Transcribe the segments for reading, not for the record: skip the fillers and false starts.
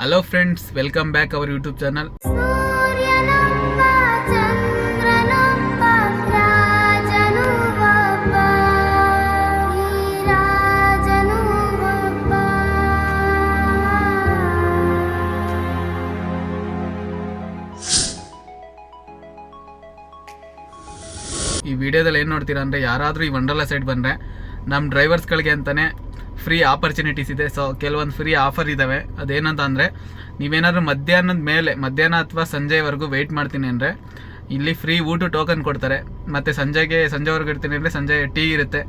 Hello friends, welcome back our YouTube channel. ಈ ವಿಡಿಯೋದಲ್ಲಿ ಏನು ನೋಡ್ತೀರಾ ಅಂದರೆ, ಯಾರಾದರೂ ಈ ವಂಡರ್ಲಾ ಸೈಡ್ ಬಂದರೆ ನಮ್ಮ ಡ್ರೈವರ್ಸ್ಗಳಿಗೆ ಅಂತಲೇ ಫ್ರೀ ಆಪರ್ಚುನಿಟೀಸ್ ಇದೆ. ಸೊ ಕೆಲವೊಂದು ಫ್ರೀ ಆಫರ್ ಇದ್ದಾವೆ. ಅದೇನಂತ ಅಂದರೆ, ನೀವೇನಾದರೂ ಮಧ್ಯಾಹ್ನ ಅಥವಾ ಸಂಜೆವರೆಗೂ ವೆಯ್ಟ್ ಮಾಡ್ತೀನಿ ಅಂದರೆ ಇಲ್ಲಿ ಫ್ರೀ ಊಟ ಟೋಕನ್ ಕೊಡ್ತಾರೆ. ಮತ್ತು ಸಂಜೆವರೆಗೂ ಇರ್ತೀನಿ ಅಂದರೆ ಸಂಜೆ ಟೀ ಇರುತ್ತೆ.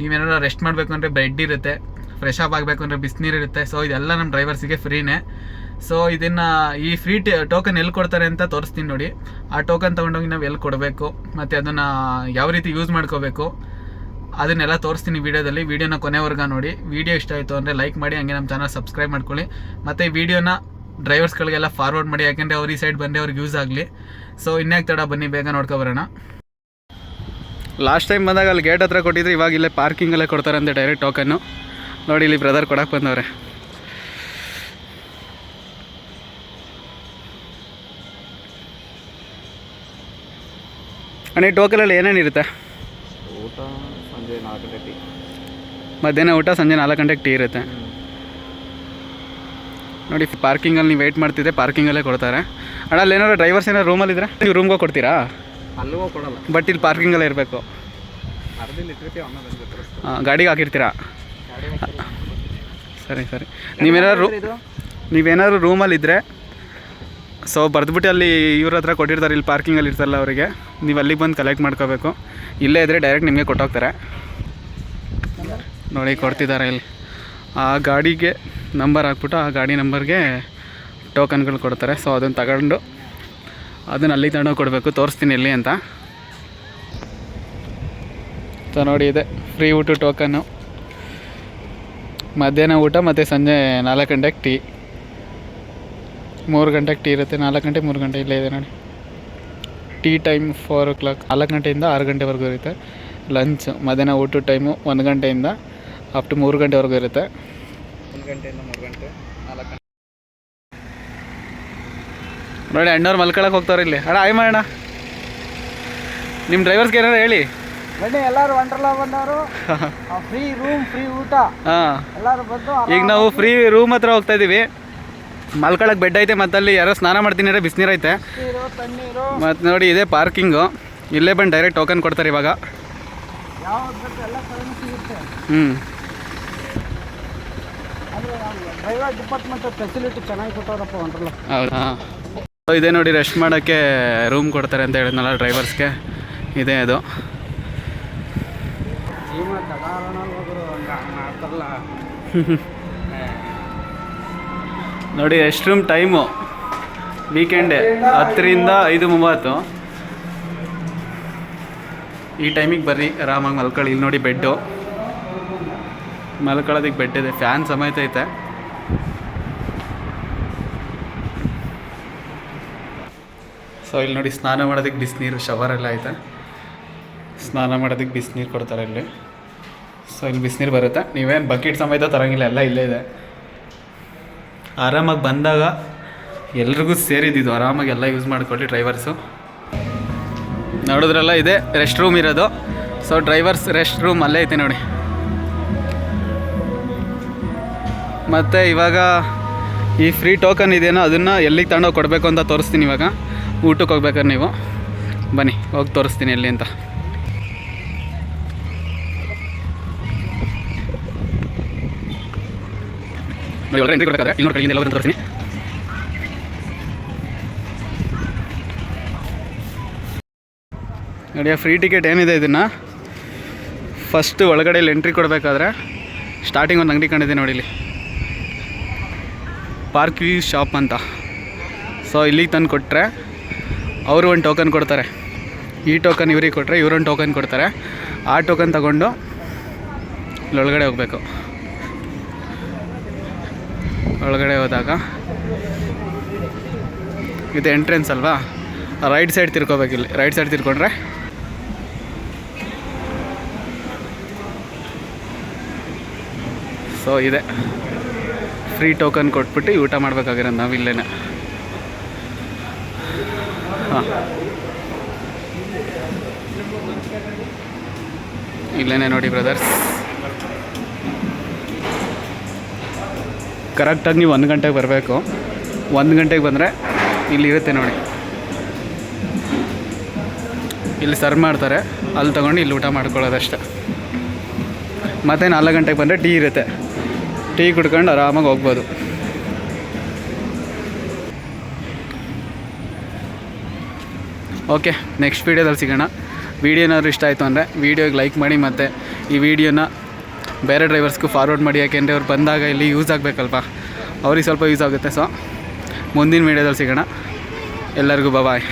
ನೀವೇನಾದ್ರು ರೆಸ್ಟ್ ಮಾಡಬೇಕು ಅಂದರೆ ಬ್ರೆಡ್ ಇರುತ್ತೆ. ಫ್ರೆಶ್ ಅಪ್ ಆಗಬೇಕು ಅಂದರೆ ಬಿಸಿನೀರು ಇರುತ್ತೆ. ಸೊ ಇದೆಲ್ಲ ನಮ್ಮ ಡ್ರೈವರ್ಸಿಗೆ ಫ್ರೀನೇ. ಸೊ ಇದನ್ನು ಈ ಫ್ರೀ ಟೋಕನ್ ಎಲ್ಲಿ ಕೊಡ್ತಾರೆ ಅಂತ ತೋರಿಸ್ತೀನಿ ನೋಡಿ. ಆ ಟೋಕನ್ ತೊಗೊಂಡೋಗಿ ನಾವು ಎಲ್ಲಿ ಕೊಡಬೇಕು ಮತ್ತು ಅದನ್ನು ಯಾವ ರೀತಿ ಯೂಸ್ ಮಾಡ್ಕೋಬೇಕು ಅದನ್ನೆಲ್ಲ ತೋರಿಸ್ತೀನಿ ವೀಡಿಯೋದಲ್ಲಿ. ವೀಡಿಯೋನ ಕೊನೆವರೆಗೂ ನೋಡಿ. ವೀಡಿಯೋ ಇಷ್ಟ ಆಯಿತು ಅಂದರೆ ಲೈಕ್ ಮಾಡಿ, ಹಂಗೆ ನಮ್ಮ ಚಾನಲ್ ಸಬ್ಸ್ಕ್ರೈಬ್ ಮಾಡ್ಕೊಳ್ಳಿ. ಮತ್ತು ಈ ವಿಡಿಯೋನ ಡ್ರೈವರ್ಸ್ಗಳಿಗೆಲ್ಲ ಫಾರ್ವರ್ಡ್ ಮಾಡಿ, ಯಾಕೆಂದರೆ ಅವ್ರು ಈ ಸೈಡ್ ಬಂದರೆ ಅವ್ರಿಗೆ ಯೂಸ್ ಆಗಲಿ. ಸೊ ಇನ್ಯಾಕೆ ತಡ, ಬನ್ನಿ ಬೇಗ ನೋಡ್ಕೊಬರೋಣ. ಲಾಸ್ಟ್ ಟೈಮ್ ಬಂದಾಗ ಅಲ್ಲಿ ಗೇಟ್ ಹತ್ರ ಕೊಟ್ಟಿದ್ರೆ, ಇವಾಗ ಇಲ್ಲೇ ಪಾರ್ಕಿಂಗಲ್ಲೇ ಕೊಡ್ತಾರಂತೆ ಡೈರೆಕ್ಟ್ ಟೋಕನ್ನು. ನೋಡಿ, ಇಲ್ಲಿ ಬ್ರದರ್ ಕೊಡಕ್ಕೆ ಬಂದವ್ರೆ. ಅಣ್ಣ, ಈ ಟೋಕನಲ್ಲಿ ಏನೇನಿರುತ್ತೆ? ಊಟ ಸಂಜೆ 4 ಗಂಟೆ ಟೀ, ಮಧ್ಯಾಹ್ನ ಊಟ, ಸಂಜೆ 4 ಗಂಟೆಗೆ ಟೀ ಇರುತ್ತೆ. ನೋಡಿ, ಪಾರ್ಕಿಂಗಲ್ಲಿ ನೀವು ವೆಯ್ಟ್ ಮಾಡ್ತಿದ್ದೆ, ಪಾರ್ಕಿಂಗಲ್ಲೇ ಕೊಡ್ತಾರೆ. ಅಣ್ಣ, ಅಲ್ಲಿ ಏನಾದ್ರು ಡ್ರೈವರ್ಸ್ ಏನಾದ್ರು ರೂಮಲ್ಲಿದ್ದರೆ ನೀವು ರೂಮ್ಗೆ ಹೋಗಿ ಕೊಡ್ತೀರಾ? ಅಲ್ಲೂ ಕೊಡಲ್ಲ, ಬಟ್ ಇಲ್ಲಿ ಪಾರ್ಕಿಂಗಲ್ಲೇ ಇರಬೇಕು. ಗಾಡಿಗೆ ಹಾಕಿರ್ತೀರಾ? ಸರಿ. ನೀವೇನಾದ್ರು ರೂಮಲ್ಲಿದ್ದರೆ ಸೊ ಬರೆದ್ಬಿಟ್ಟು ಅಲ್ಲಿ ಇವ್ರ ಹತ್ರ ಕೊಟ್ಟಿರ್ತಾರೆ, ಇಲ್ಲಿ ಪಾರ್ಕಿಂಗಲ್ಲಿ ಇರ್ತಾರಲ್ಲ ಅವರಿಗೆ, ನೀವು ಅಲ್ಲಿಗೆ ಬಂದು ಕಲೆಕ್ಟ್ ಮಾಡ್ಕೋಬೇಕು. ಇಲ್ಲೇ ಇದ್ದರೆ ಡೈರೆಕ್ಟ್ ನಿಮಗೆ ಕೊಟ್ಟೋಗ್ತಾರೆ. ನೋಡಿ, ಕೊಡ್ತಿದ್ದಾರೆ ಇಲ್ಲಿ. ಆ ಗಾಡಿಗೆ ನಂಬರ್ ಹಾಕ್ಬಿಟ್ಟು ಆ ಗಾಡಿ ನಂಬರ್ಗೆ ಟೋಕನ್ಗಳು ಕೊಡ್ತಾರೆ. ಸೊ ಅದನ್ನು ತಗೊಂಡು ಅದನ್ನು ಅಲ್ಲಿ ತಗೊಂಡೋಗಿ ಕೊಡಬೇಕು. ತೋರಿಸ್ತೀನಿ ಎಲ್ಲಿ ಅಂತ. ಸೊ ನೋಡಿ, ಇದೆ ಫ್ರೀ ಊಟ ಟೋಕನ್ನು. ಮಧ್ಯಾಹ್ನ ಊಟ ಮತ್ತು ಸಂಜೆ 4 ಗಂಟೆಗೆ ಟೀ. 3 ಗಂಟೆಗೆ ಟೀ ಇರುತ್ತೆ. 4 ಗಂಟೆ 3 ಗಂಟೆ ಇಲ್ಲೇ ಇದೆ ನೋಡಿ. ಟೀ ಟೈಮ್ 4 o'clock, 4 ಗಂಟೆಯಿಂದ 6 ಗಂಟೆವರೆಗೂ ಇರುತ್ತೆ. ಲಂಚ್ ಮಧ್ಯಾಹ್ನ ಊಟದ ಟೈಮು 1 ಗಂಟೆಯಿಂದ ಅಪ್ ಟು 3 ಗಂಟೆವರೆಗೂ ಇರುತ್ತೆ. 1 ಗಂಟೆಯಿಂದ 3 ಗಂಟೆ, 4 ಗಂಟೆ. ನೋಡಿ, ಅಣ್ಣವ್ರು ಮಲ್ಕೊಳಕ್ಕೆ ಹೋಗ್ತಾರೆ ಇಲ್ಲಿ. ಅಣ್ಣ, ಆಯ್ ಮಾಡೋಣ. ನಿಮ್ಮ ಡ್ರೈವರ್ಸ್ಗೆ ಏನಾರು ಹೇಳಿ. ಬನ್ನಿ, ಎಲ್ಲರೂ ವಂಡರ್ಲಾ ಬಂದವರು. ಫ್ರೀ ರೂಮ್, ಫ್ರೀ ಊಟ. ಹಾಂ, ಎಲ್ಲರೂ ಬಂದು. ಈಗ ನಾವು ಫ್ರೀ ರೂಮ್ ಹತ್ರ ಹೋಗ್ತಾ ಇದ್ದೀವಿ. ಮಲ್ಕೊಳಕ್ಕೆ ಬೆಡ್ ಐತೆ, ಮತ್ತು ಅಲ್ಲಿ ಯಾರೋ ಸ್ನಾನ ಮಾಡ್ತೀನಿ ಅಂದರೆ ಬಿಸಿನೀರು ಐತೆ. ತಣ್ಣೀರು. ಮತ್ತು ನೋಡಿ, ಇದೇ ಪಾರ್ಕಿಂಗು. ಇಲ್ಲೇ ಬಂದು ಡೈರೆಕ್ಟ್ ಟೋಕನ್ ಕೊಡ್ತಾರೆ ಇವಾಗ. ಎಲ್ಲ ಸಿಗುತ್ತೆ. ಡ್ರೈವರ್ ಡಿಪಾರ್ಟ್ಮೆಂಟ್ ಫೆಸಿಲಿಟಿ ಚೆನ್ನಾಗಿ ಕೊಟ್ಟವ್ರಪ್ಪ ವಂಡರ್ಲಾ. ಹೌದಾ? ಇದೇ ನೋಡಿ, ರೆಸ್ಟ್ ಮಾಡೋಕ್ಕೆ ರೂಮ್ ಕೊಡ್ತಾರೆ ಅಂತ ಹೇಳಿದ್ನಲ್ಲ ಡ್ರೈವರ್ಸ್ಗೆ. ಇದೆ ಅದು. ನೋಡಿ, ರೆಸ್ಟ್ ರೂಮ್ ಟೈಮು ವೀಕೆಂಡೇ 10ರಿಂದ 5:30. ಈ ಟೈಮಿಗೆ ಬರ್ರಿ, ಆರಾಮಾಗಿ ಮಲ್ಕೊಳ್ಳಿ. ಇಲ್ಲಿ ನೋಡಿ, ಬೆಡ್ಡು ಮಲ್ಕೊಳ್ಳೋದಕ್ಕೆ ಬೆಡ್ ಇದೆ, ಫ್ಯಾನ್ ಸಮೇತ ಐತೆ. ಸೊ ಇಲ್ಲಿ ನೋಡಿ, ಸ್ನಾನ ಮಾಡೋದಕ್ಕೆ ಬಿಸಿನೀರು, ಶವರೆಲ್ಲ ಐತೆ. ಸ್ನಾನ ಮಾಡೋದಕ್ಕೆ ಬಿಸಿನೀರು ಕೊಡ್ತಾರೆ ಇಲ್ಲಿ. ಸೊ ಇಲ್ಲಿ ಬಿಸಿನೀರು ಬರುತ್ತೆ. ನೀವೇನು ಬಕೆಟ್ ಸಮೇತ ತರೋಂಗಿಲ್ಲ, ಎಲ್ಲ ಇಲ್ಲೇ ಇದೆ. ಆರಾಮಾಗಿ ಬಂದಾಗ ಎಲ್ರಿಗೂ ಸೇರಿದ್ದು, ಆರಾಮಾಗಿ ಎಲ್ಲ ಯೂಸ್ ಮಾಡ್ಕೊಳ್ಳಿ ಡ್ರೈವರ್ಸು. ನೋಡಿದ್ರಲ್ಲ, ಇದೆ ರೆಸ್ಟ್ ರೂಮ್ ಇರೋದು. ಸೊ ಡ್ರೈವರ್ಸ್ ರೆಸ್ಟ್ ರೂಮ್ ಅಲ್ಲೇ ಐತೆ ನೋಡಿ. ಮತ್ತು ಇವಾಗ ಈ ಫ್ರೀ ಟೋಕನ್ ಇದೆಯೋ ಅದನ್ನು ಎಲ್ಲಿಗೆ ತಗೊಂಡೋಗಿ ಕೊಡಬೇಕು ಅಂತ ತೋರಿಸ್ತೀನಿ. ಇವಾಗ ಊಟಕ್ಕೆ ಹೋಗ್ಬೇಕಾದ್ರೆ ನೀವು ಬನ್ನಿ, ಹೋಗಿ ತೋರಿಸ್ತೀನಿ ಎಲ್ಲಿ ಅಂತ. ನೋಡಿ, ಎಂಟ್ರಿ ಕೊಡಬೇಕಾದ್ರೆ ಇನ್ನೊಂದು ಕಡೆಯಿಂದ ಎಲ್ಲ ತೋರಿಸ್ತೀನಿ. ನೋಡಿ, ಫ್ರೀ ಟಿಕೆಟ್ ಏನಿದೆ, ಇದನ್ನು ಫಸ್ಟು ಒಳಗಡೆ ಇಲ್ಲಿ ಎಂಟ್ರಿ ಕೊಡಬೇಕಾದ್ರೆ ಸ್ಟಾರ್ಟಿಂಗ್ ಒಂದು ಅಂಗಡಿ ಕಂಡಿದೆ ನೋಡಿ, ಇಲ್ಲಿ ಪಾರ್ಕ್ ವ್ಯೂ ಶಾಪ್ ಅಂತ. ಸೊ ಇಲ್ಲಿಗೆ ತಂದು ಕೊಟ್ಟರೆ ಅವರು ಒಂದು ಟೋಕನ್ ಕೊಡ್ತಾರೆ. ಈ ಟೋಕನ್ ಇವ್ರಿಗೆ ಕೊಟ್ಟರೆ ಇವರೊಂದು ಟೋಕನ್ ಕೊಡ್ತಾರೆ. ಆ ಟೋಕನ್ ತಗೊಂಡು ಇಲ್ಲೊಳಗಡೆ ಹೋಗಬೇಕು. ಒಳಗಡೆ ಹೋದಾಗ ಇದು ಎಂಟ್ರೆನ್ಸ್ ಅಲ್ವಾ, ರೈಟ್ ಸೈಡ್ ತಿರ್ಕೋಬೇಕು. ಇಲ್ಲಿ ರೈಟ್ ಸೈಡ್ ತಿರ್ಕೊಂಡ್ರೆ ಸೊ ಇದೆ ಫ್ರೀ ಟೋಕನ್ ಕೊಟ್ಬಿಟ್ಟು ಊಟ ಮಾಡ್ಬೇಕಾಗಿರೋದು ನಾವು ಇಲ್ಲೇ. ಹಾಂ, ಇಲ್ಲೇ ನೋಡಿ ಬ್ರದರ್ಸ್. ಕರೆಕ್ಟಾಗಿ ನೀವು 1 ಗಂಟೆಗೆ ಬರಬೇಕು. 1 ಗಂಟೆಗೆ ಬಂದರೆ ಇಲ್ಲಿರುತ್ತೆ ನೋಡಿ, ಇಲ್ಲಿ ಸರ್ವ್ ಮಾಡ್ತಾರೆ, ಅಲ್ಲಿ ತೊಗೊಂಡು ಇಲ್ಲಿ ಊಟ ಮಾಡ್ಕೊಳ್ಳೋದಷ್ಟೆ. ಮತ್ತು 4 ಗಂಟೆಗೆ ಬಂದರೆ ಟೀ ಇರುತ್ತೆ, ಟೀ ಕುಡ್ಕೊಂಡು ಆರಾಮಾಗಿ ಹೋಗ್ಬೋದು. ಓಕೆ, ನೆಕ್ಸ್ಟ್ ವೀಡಿಯೋದಲ್ಲಿ ಸಿಗೋಣ. ವೀಡಿಯೋ ಏನಾದರೂ ಇಷ್ಟ ಆಯಿತು ಅಂದರೆ ವೀಡಿಯೋಗೆ ಲೈಕ್ ಮಾಡಿ, ಮತ್ತು ಈ ವಿಡಿಯೋನ ಬೇರೆ ಡ್ರೈವರ್ಸ್ಗೂ ಫಾರ್ವರ್ಡ್ ಮಾಡಿ. ಯಾಕೆಂದರೆ ಅವ್ರು ಬಂದಾಗ ಇಲ್ಲಿ ಯೂಸ್ ಆಗಬೇಕಲ್ವ, ಅವ್ರಿಗೆ ಸ್ವಲ್ಪ ಯೂಸ್ ಆಗುತ್ತೆ. ಸೊ ಮುಂದಿನ ವೀಡಿಯೋದಲ್ಲಿ ಸಿಗೋಣ. ಎಲ್ಲರಿಗೂ ಬಾಯ್.